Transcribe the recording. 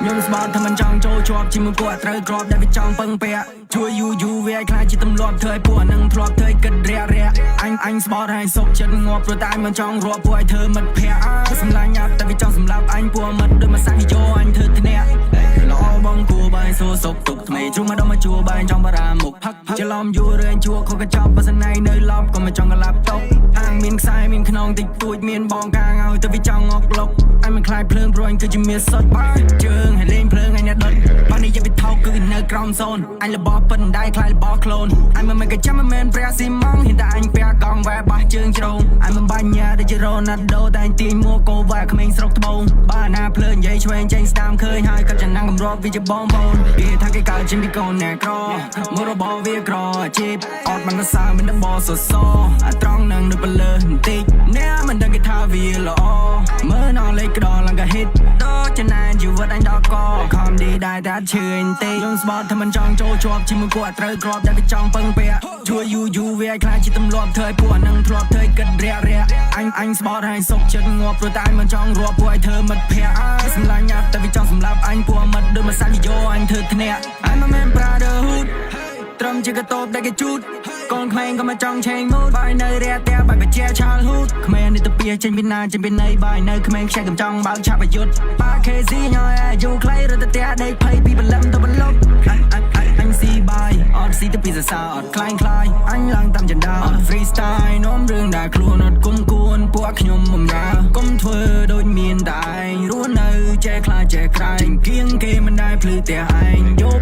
ញ៉ុំស្បត់ថាមិនចង់ចូលជាប់ជាមួយពួកត្រូវក្របដែលវាចង់ពឹងពាក់ជួយយូរវាខ្លាចជាទម្លាប់ធ្វើឲ្យពួកនឹងធ្លាប់ធ្វើឲ្យគិតរាក់អញស្បត់ឲ្យសុកចិត្តងាប់ព្រោះតែមិនចង់រាប់ពួកឲ្យធ្វើមិត្តភក្តិសម្លាញ់ញ៉ាប់តែវាចង់សម្លាប់អញពួកមិត្តដូចមួយសាច់យោអញធ្វើធ្នាក់ល្អបងគួរបាយសួរសុកទុកថ្មីជុំមកដល់មកជួបាយចង់បារាមុខច្រឡំយូររឿងជួខកកញ្ចប់បើសិនឯងនៅឡប់ក៏មិនចង់កលាប់តុកអាងមានខ្សែមានខ្នងតិចតួចមានបងកាងឲ្យទៅវាចង់ងក់លុកអញមិនខ្លាចភ្លើងព្រោះអញគឺជាមាសសុតជើងឲ្យលេងភ្លើងអញអ្នកដុតបានេះយកវាថោកគឺនៅក្រោមសូនអញលបប៉ិនដៃខ្លាចលបក្លូនអញមិនក៏ចាំមិនមែនព្រះស៊ីម៉ងហ៊ានតែអញពាក់កង់វ៉ែបោះជើងជ្រងអញមិនបាញ់ញ៉ាដូចជារ៉ូណាល់ដូតែអញទាញមួកូវ៉ាក្មេងស្រុកត្បូងបើណាភ្លើងនិយាយឆ្វេងចេញស្ដាមឃើញហើយក៏ចំណាំងកំរាប់វាជាបងប្អូនគេថាគេកើតចេញពីកូនអ្នកក្រមករបស់វាក្រជីបអត់មិនសើមិនដឹងបសសអាត្រង់នឹងនៅបលើបន្តិចអ្នកមិនដឹងគេថាវាល្អមើលណលេខក្តោឡើងក៏ហិតដូចចំណានជីវិតអញដល់កខំឌីដែរតែឈឺបន្តិចយើងស្បត់ថាមិនចង់ចូលជាប់ជាមួយពួកត្រូវក្របដែលវាចង់ពឹងពាក់ជួយយូរវាខ្លាចជាទម្លាប់ធ្វើឲ្យពួកនឹងធ្លាប់ធ្វើឲ្យគិតរាក់អញស្បត់ឲ្យសុកចិត្តងាប់ព្រោះតែមិនចង់រាប់ពួកឲ្យធ្វើមិត្តភក្តិសម្លាញ់ញ៉ាប់តែវាចង់សម្លាប់អញពួកមិត្តដូចមួយសាច់យោអញធ្វើធ្នាក់អញមិនមែន brotherhood ត្រឹមជាកតបដែលគេជូតកូនក្មេងក៏មកចង់ឆេងម៉ូតបាយនៅរាតែបាយបជាឆាលហ៊ូតក្មេងនេះទៅពីចេញពីណាចេញពីណីបាយនៅក្មេងខ្ចែកកំចង់បើកឆាប់ប្រយុទ្ធប៉ា KC ញ៉យអាយុខ្លីរត់ទៅផ្ទះដេកភ័យពីបលឹមទៅបលប់អញស៊ីបាយអត់ស៊ីទៅពីសរសើរអត់ខ្លាយអញឡើងតាមចណ្ដាអត់ freestyle នាំរឿងដែលខ្លួនអត់គុំគួនពួកខ្ញុំបំរើគុំធ្វើដូចមានតែឯងរស់នៅចេះខ្លាចចេះក្រែងគៀងគេមិនដែលភ្លឺតែឯងយក